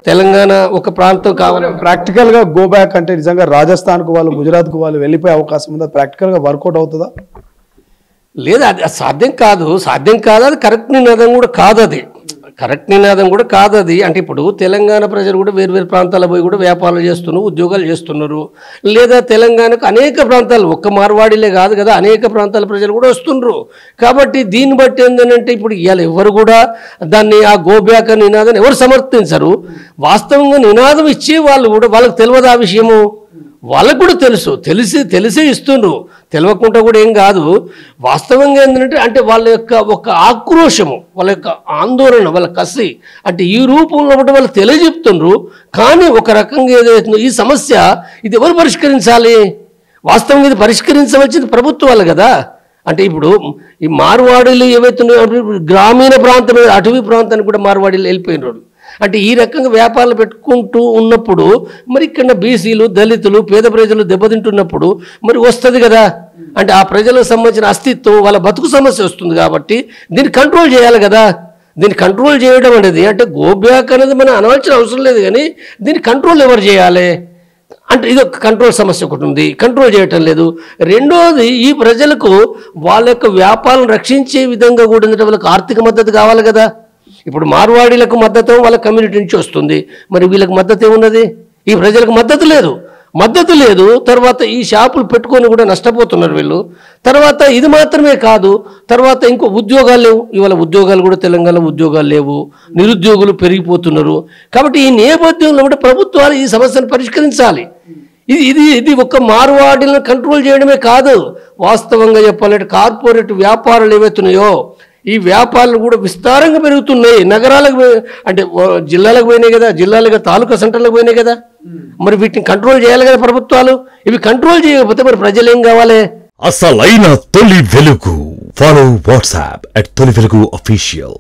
తెలంగాణ ఒక ప్రాంతం కావాలి. ప్రాక్టికల్గా గో బ్యాక్ అంటే నిజంగా రాజస్థాన్కు వాళ్ళు గుజరాత్కు వాళ్ళు వెళ్ళిపోయే అవకాశం ఉందా? ప్రాక్టికల్గా వర్కౌట్ అవుతుందా? లేదు, అది సాధ్యం కాదు. అది కరెక్ట్ నినాదం కూడా కాదు. అది కరెక్ట్ నినాదం కూడా కాదు. అది అంటే ఇప్పుడు తెలంగాణ ప్రజలు కూడా వేరు ప్రాంతాలకు పోయి కూడా వ్యాపారాలు చేస్తున్నారు, ఉద్యోగాలు చేస్తున్నారు. లేదా తెలంగాణకు అనేక ప్రాంతాలు, ఒక్క మార్వాడిలే కాదు కదా, అనేక ప్రాంతాల ప్రజలు కూడా వస్తున్నారు. కాబట్టి దీన్ని బట్టి ఏంటంటే ఇప్పుడు ఇవాళ ఎవరు కూడా దాన్ని ఆ గోబ్యాక్ నినాదాన్ని ఎవరు సమర్థించరు. వాస్తవంగా నినాదం ఇచ్చే వాళ్ళు కూడా వాళ్ళకి తెలియదు ఆ విషయము. వాళ్ళకు కూడా తెలిసి ఇస్తుండ్రు, తెలియకుండా కూడా ఏం కాదు. వాస్తవంగా ఏంటంటే అంటే వాళ్ళ యొక్క ఒక ఆక్రోశము, వాళ్ళ యొక్క ఆందోళన, వాళ్ళ కసి అంటే ఈ రూపంలో బట్టి వాళ్ళు తెలియజెప్తుండ్రు. కానీ ఒక రకంగా ఏదైతుందో ఈ సమస్య ఇది ఎవరు పరిష్కరించాలి? వాస్తవంగా ఇది పరిష్కరించవలసింది ప్రభుత్వాలు కదా. అంటే ఇప్పుడు ఈ మార్వాడీలు ఏవైతున్నాయో గ్రామీణ ప్రాంతం, అటవీ ప్రాంతానికి కూడా మార్వాడీలు వెళ్ళిపోయినారు. అంటే ఈ రకంగా వ్యాపారాలు పెట్టుకుంటూ ఉన్నప్పుడు మరి ఇక్కడ బీసీలు, దళితులు, పేద ప్రజలు దెబ్బతింటున్నప్పుడు మరి వస్తుంది కదా. అంటే ఆ ప్రజలకు సంబంధించిన అస్తిత్వం, వాళ్ళ బతుకు సమస్య వస్తుంది. కాబట్టి దీన్ని కంట్రోల్ చేయాలి కదా. దీన్ని కంట్రోల్ చేయడం అనేది అంటే గోబ్యాక్ అనేది మనం అనవలసిన అవసరం లేదు. కానీ దీన్ని కంట్రోల్ ఎవరు చేయాలి అంటే ఇది ఒక కంట్రోల్ సమస్య ఒకటి ఉంది, కంట్రోల్ చేయటం లేదు. రెండోది ఈ ప్రజలకు వాళ్ళ యొక్క వ్యాపారం రక్షించే విధంగా కూడా వాళ్ళకి ఆర్థిక మద్దతు కావాలి కదా. ఇప్పుడు మార్వాడీలకు మద్దతు వాళ్ళ కమ్యూనిటీ నుంచి వస్తుంది, మరి వీళ్ళకి మద్దతు ఏమున్నది? ఈ ప్రజలకు మద్దతు లేదు. తర్వాత ఈ షాపులు పెట్టుకొని కూడా నష్టపోతున్నారు వీళ్ళు. తర్వాత ఇది మాత్రమే కాదు, తర్వాత ఇంకో ఉద్యోగాలు లేవు. ఇవాళ ఉద్యోగాలు కూడా తెలంగాణలో ఉద్యోగాలు లేవు, నిరుద్యోగులు పెరిగిపోతున్నారు. కాబట్టి ఈ నేపథ్యంలో కూడా ప్రభుత్వాలు ఈ సమస్యను పరిష్కరించాలి. ఇది ఒక్క మార్వాడీలను కంట్రోల్ చేయడమే కాదు, వాస్తవంగా చెప్పాలంటే కార్పొరేట్ వ్యాపారాలు ఏవైతున్నాయో ఈ వ్యాపారాలు కూడా విస్తారంగా పెరుగుతున్నాయి. నగరాలకు అంటే జిల్లాలకు పోయినాయి కదా, జిల్లాలుగా తాలూకా సెంటర్లకు పోయినాయి కదా. మరి వీటిని కంట్రోల్ చేయాలి కదా ప్రభుత్వాలు. ఇవి కంట్రోల్ చేయకపోతే మరి ప్రజలు ఏం కావాలి? అసలైన తొలి వెలుగు. ఫాలో వాట్సాప్ @తొలి వెలుగు official.